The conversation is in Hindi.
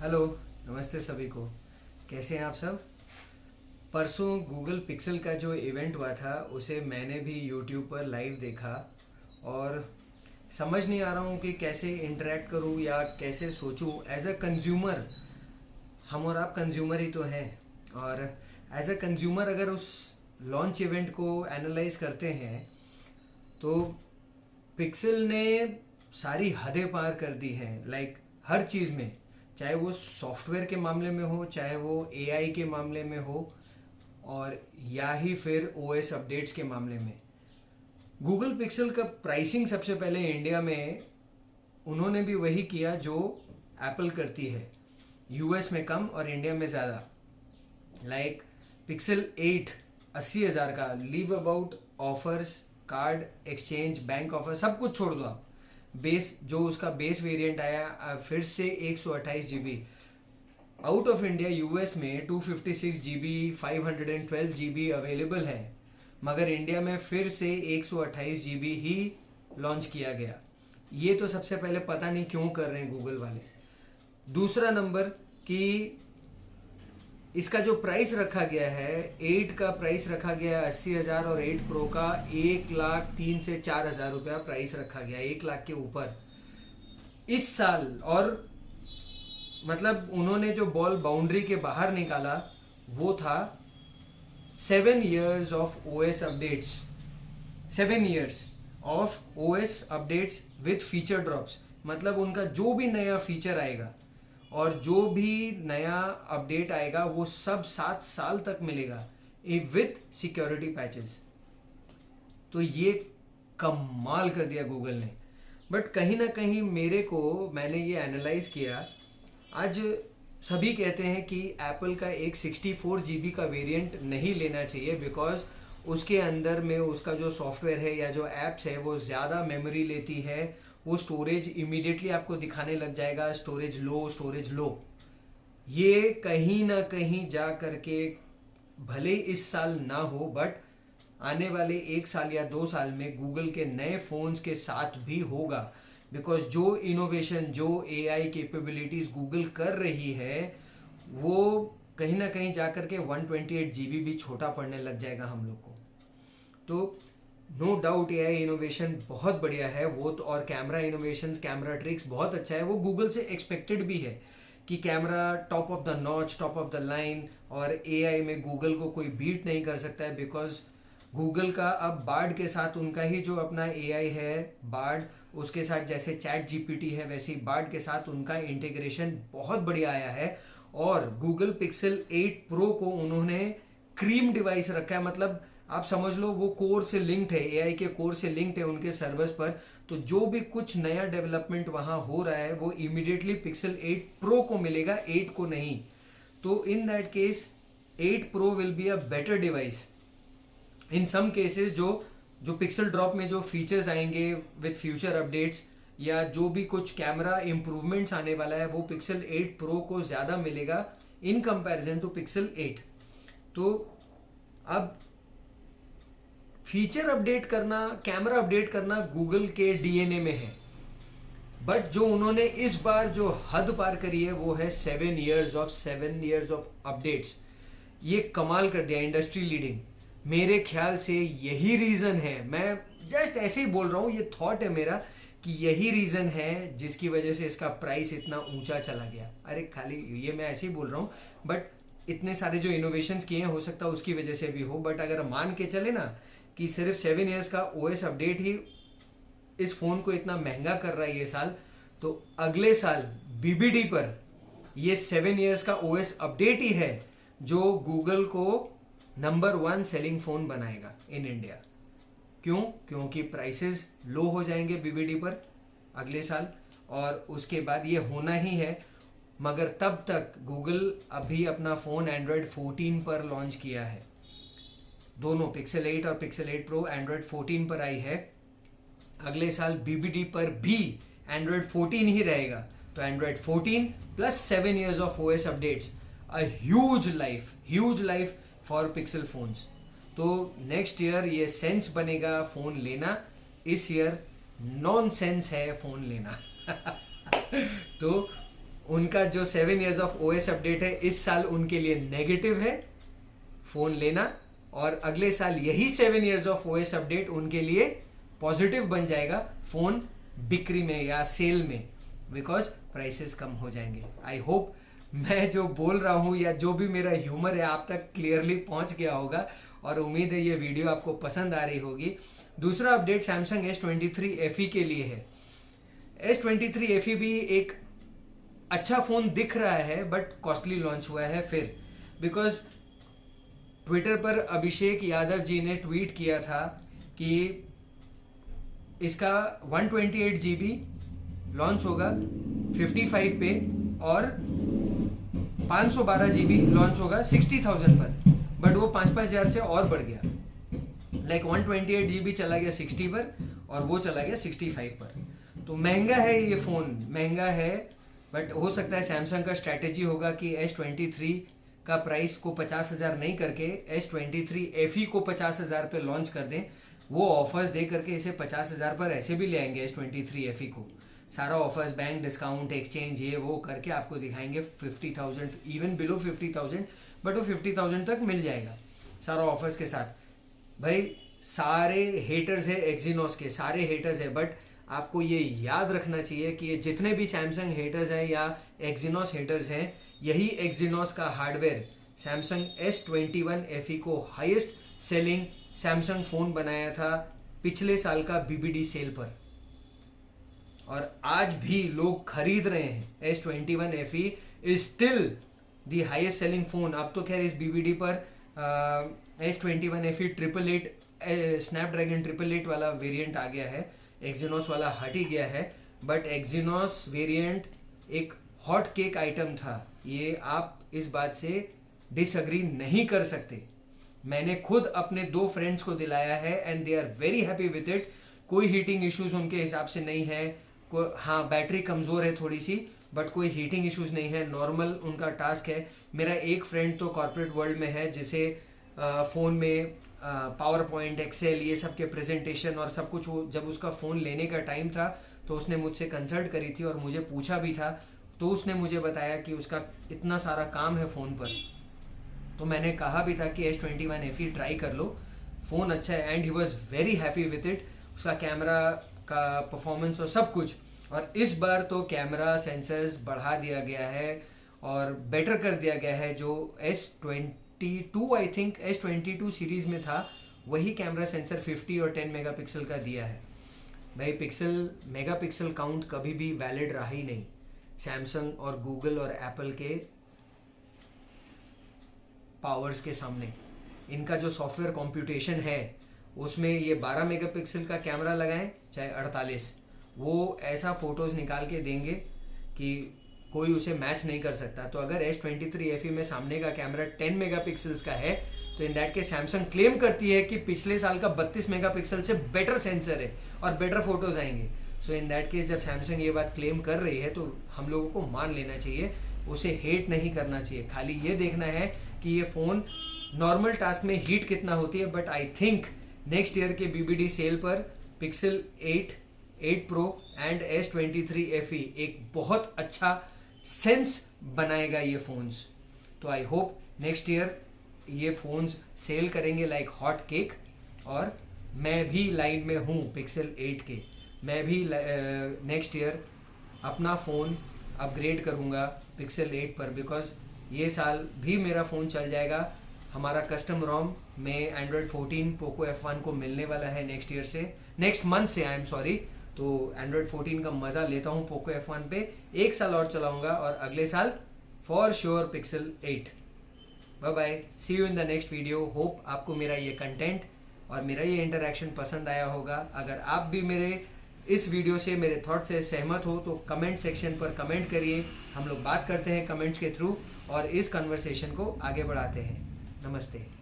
हेलो। नमस्ते सभी को। कैसे हैं आप सब। परसों गूगल पिक्सल का जो इवेंट हुआ था उसे मैंने भी यूट्यूब पर लाइव देखा और समझ नहीं आ रहा हूँ कि कैसे इंटरेक्ट करूँ या कैसे सोचूं एज अ कंज्यूमर। हम और आप कंज्यूमर ही तो हैं। और एज अ कंज्यूमर अगर उस लॉन्च इवेंट को एनालाइज करते हैं तो पिक्सल ने सारी हदें पार कर दी हैं। लाइक हर चीज़ में, चाहे वो सॉफ्टवेयर के मामले में हो, चाहे वो एआई के मामले में हो, और या ही फिर ओएस अपडेट्स के मामले में। गूगल पिक्सल का प्राइसिंग सबसे पहले इंडिया में उन्होंने भी वही किया जो एप्पल करती है, यूएस में कम और इंडिया में ज़्यादा। लाइक पिक्सल 8 80,000 का, leave about offers, card exchange, bank offer सब कुछ छोड़ दो आप। बेस जो उसका बेस वेरिएंट आया फिर से 128 GB, out of India US में 256 GB 512 GB अवेलेबल है, मगर इंडिया में फिर से 128 GB ही लॉन्च किया गया। ये तो सबसे पहले पता नहीं क्यों कर रहे हैं गूगल वाले। दूसरा नंबर कि इसका जो प्राइस रखा गया है, 8 का प्राइस रखा गया है 80,000 और 8 प्रो का 1,03,000 से 4,000 रुपया प्राइस रखा गया, 1 लाख के ऊपर इस साल। और मतलब उन्होंने जो बॉल बाउंड्री के बाहर निकाला वो था 7 years of OS updates, 7 years of OS updates with feature drops. मतलब उनका जो भी नया फीचर आएगा और जो भी नया अपडेट आएगा वो सब 7 साल तक मिलेगा विथ सिक्योरिटी पैचेस। तो ये कमाल कर दिया गूगल ने। बट कहीं ना कहीं मेरे को, मैंने ये एनालाइज किया, आज सभी कहते हैं कि एप्पल का एक 64 GB का वेरिएंट नहीं लेना चाहिए बिकॉज उसके अंदर में उसका जो सॉफ्टवेयर है या जो एप्स है वो ज़्यादा मेमोरी लेती है, वो स्टोरेज इमीडिएटली आपको दिखाने लग जाएगा, स्टोरेज लो स्टोरेज लो। ये कहीं ना कहीं जा करके भले इस साल ना हो बट आने वाले 1 साल या 2 साल में गूगल के नए फ़ोन्स के साथ भी होगा। बिकॉज जो इनोवेशन, जो एआई कैपेबिलिटीज़ गूगल कर रही है वो कहीं ना कहीं जा करके 128 GB भी छोटा पड़ने लग जाएगा हम लोग को। तो नो डाउट एआई इनोवेशन बहुत बढ़िया है वो तो, और कैमरा इनोवेशंस, कैमरा ट्रिक्स बहुत अच्छा है, वो गूगल से एक्सपेक्टेड भी है कि camera top of the notch, top of the line. और एआई में गूगल को कोई बीट नहीं कर सकता है बिकॉज गूगल का अब बार्ड के साथ उनका ही जो अपना एआई है बार्ड, उसके साथ जैसे चैट जीपीटी है वैसे ही बार्ड के साथ उनका इंटीग्रेशन बहुत बढ़िया आया है। और गूगल पिक्सल 8 प्रो को उन्होंने क्रीम डिवाइस रखा है। मतलब आप समझ लो वो कोर से लिंक्ड है, एआई के कोर से लिंक्ड है उनके सर्वर्स पर। तो जो भी कुछ नया डेवलपमेंट वहाँ हो रहा है वो इमीडिएटली पिक्सल 8 प्रो को मिलेगा, 8 को नहीं। तो in that case 8 pro will be a better device in some cases. जो जो पिक्सल ड्रॉप में जो फीचर्स आएंगे विथ फ्यूचर अपडेट्स या जो भी कुछ कैमरा इम्प्रूवमेंट्स आने वाला है वो पिक्सल 8 प्रो को ज़्यादा मिलेगा इन कंपैरिजन टू पिक्सल 8। तो अब फीचर अपडेट करना, कैमरा अपडेट करना गूगल के डीएनए में है। बट जो उन्होंने इस बार जो हद पार करी है वो है 7 years ऑफ अपडेट्स। ये कमाल कर दिया, इंडस्ट्री लीडिंग। मेरे ख्याल से यही रीज़न है, मैं जस्ट ऐसे ही बोल रहा हूँ, ये थॉट है मेरा कि यही रीज़न है जिसकी वजह से इसका प्राइस इतना ऊंचा चला गया। अरे खाली ये मैं ऐसे ही बोल रहा हूँ बट इतने सारे जो इनोवेशंस किए हैं हो सकता है उसकी वजह से भी हो। बट अगर मान के चले ना कि सिर्फ 7 years का ओएस अपडेट ही इस फ़ोन को इतना महंगा कर रहा है ये साल, तो अगले साल बीबीडी पर ये 7 years का ओएस अपडेट ही है जो गूगल को नंबर 1 सेलिंग फ़ोन बनाएगा इन इंडिया। क्यों? क्योंकि प्राइसेस लो हो जाएंगे बीबीडी पर अगले साल, और उसके बाद ये होना ही है। मगर तब तक गूगल अभी अपना फ़ोन एंड्रॉयड 14 पर लॉन्च किया है। दोनों पिक्सल 8 और पिक्सल 8 प्रो एंड्रॉयड 14 पर आई है। अगले साल बीबीडी पर भी एंड्रॉयड 14 ही रहेगा। तो Android 14 plus 7 years of OS updates, a huge life for pixel phones. तो नेक्स्ट ईयर ये सेंस बनेगा फ़ोन लेना, इस ईयर नॉन सेंस है फ़ोन लेना। तो उनका जो 7 years ऑफ OS अपडेट है इस साल उनके लिए नेगेटिव है फ़ोन लेना, और अगले साल यही 7 years ऑफ OS अपडेट उनके लिए पॉजिटिव बन जाएगा फ़ोन बिक्री में या सेल में, बिकॉज प्राइसेस कम हो जाएंगे। आई होप मैं जो बोल रहा हूँ या जो भी मेरा ह्यूमर है आप तक क्लियरली पहुँच गया होगा, और उम्मीद है ये वीडियो आपको पसंद आ रही होगी। दूसरा अपडेट सैमसंग S23 FE के लिए है। S23 FE भी एक अच्छा फ़ोन दिख रहा है बट कॉस्टली लॉन्च हुआ है फिर, बिकॉज ट्विटर पर अभिषेक यादव जी ने ट्वीट किया था कि इसका 128 GB लॉन्च होगा 55 पे और 512 GB लॉन्च होगा 60,000 पर, बट वो 5-5 हज़ार से और बढ़ गया। लाइक 128 GB चला गया 60 पर और वो चला गया 65 पर। तो महंगा है ये फ़ोन, महंगा है, बट हो सकता है सैमसंग का स्ट्रैटेजी होगा कि S23 का प्राइस को 50,000 नहीं करके S23 FE को 50,000 पे लॉन्च कर दें। वो ऑफर्स दे करके इसे 50,000 पर ऐसे भी ले आएंगे S23 FE को। सारा ऑफर्स, बैंक डिस्काउंट, एक्सचेंज, ये वो करके आपको दिखाएंगे 50,000, इवन बिलो 50,000, बट वो 50,000 तक मिल जाएगा सारा ऑफर्स के साथ। भाई सारे हेटर्स है एक्जीनोस के, सारे हेटर्स है, बट आपको ये याद रखना चाहिए कि ये जितने भी सैमसंग हेटर्स हैं या एक्जीनोस हेटर्स हैं, यही एक्जीनोस का हार्डवेयर सैमसंग S21 FE को हाईएस्ट सेलिंग सैमसंग फ़ोन बनाया था पिछले साल का BBD सेल पर, और आज भी लोग खरीद रहे हैं। S21 FE is still the highest selling phone. अब तो खैर इस BBD पर S21 FE 888 स्नैपड्रैगन 888 वाला वेरिएंट आ गया है, एक्जीनोस वाला हट ही गया है, बट एक्जीनोस वेरिएंट एक हॉट केक आइटम था, ये आप इस बात से डिसअग्री नहीं कर सकते। मैंने खुद अपने 2 फ्रेंड्स को दिलाया है and they are very happy with it. कोई हीटिंग इश्यूज उनके हिसाब से नहीं है, हाँ बैटरी कमज़ोर है थोड़ी सी, बट कोई हीटिंग इश्यूज नहीं है, नॉर्मल उनका टास्क है। मेरा एक फ्रेंड तो कॉर्पोरेट वर्ल्ड में है, जिसे फ़ोन में पावर पॉइंट, एक्सेल, ये सब के प्रेजेंटेशन और सब कुछ, वो जब उसका फ़ोन लेने का टाइम था तो उसने मुझसे कंसल्ट करी थी और मुझे पूछा भी था, तो उसने मुझे बताया कि उसका इतना सारा काम है फ़ोन पर, तो मैंने कहा भी था कि S21 FE ट्राई कर लो, फ़ोन अच्छा है, and he was very happy with it. उसका कैमरा का परफॉर्मेंस और सब कुछ, और इस बार तो कैमरा सेंसर्स बढ़ा दिया गया है और बेटर कर दिया गया है। जो S22 I think S22 series में था, वही कैमरा सेंसर 50 और 10 मेगापिक्सल का दिया है। भाई मेगापिक्सल काउंट कभी भी वैलिड रहा ही नहीं सैमसंग और गूगल और एप्पल के पावर्स के सामने। इनका जो सॉफ्टवेयर कंप्यूटेशन है उसमें ये 12 मेगापिक्सल का कैमरा लगाएं चाहे 48, वो ऐसा फ़ोटोज़ निकाल के देंगे कि कोई उसे मैच नहीं कर सकता। तो अगर S23 FE में सामने का कैमरा 10 मेगापिक्सल्स का है, तो इन दैट के सैमसंग क्लेम करती है कि पिछले साल का 32 मेगापिक्सल से बेटर सेंसर है और बेटर फोटोज़ आएंगे। सो इन दैट केस जब सैमसंग ये बात क्लेम कर रही है तो हम लोगों को मान लेना चाहिए, उसे हेट नहीं करना चाहिए। खाली ये देखना है कि ये फ़ोन नॉर्मल टास्क में हीट कितना होती है। But I think next year के BBD सेल पर pixel 8 Pro and S23 FE एक बहुत अच्छा सेंस बनाएगा ये फ़ोन्स। तो आई होप नेक्स्ट ईयर ये फ़ोन्स सेल करेंगे लाइक हॉट केक, और मैं भी लाइन में हूँ पिक्सल 8 के। मैं भी नेक्स्ट ईयर अपना फ़ोन अपग्रेड करूँगा पिक्सल 8 पर, बिकॉज ये साल भी मेरा फ़ोन चल जाएगा। हमारा कस्टम रोम में Android 14 पोको F1 को मिलने वाला है नेक्स्ट मंथ से, आई एम सॉरी। तो Android 14 का मज़ा लेता हूँ पोको F1 पे, 1 साल और चलाऊँगा, और अगले साल for sure Pixel 8। Bye bye, see you in the next video. Hope आपको मेरा ये कंटेंट और मेरा ये इंटरेक्शन पसंद आया होगा। अगर आप भी मेरे इस वीडियो से, मेरे थॉट से सहमत हो तो कमेंट सेक्शन पर कमेंट करिए। हम लोग बात करते हैं कमेंट्स के थ्रू और इस कन्वर्सेशन को आगे बढ़ाते हैं। नमस्ते।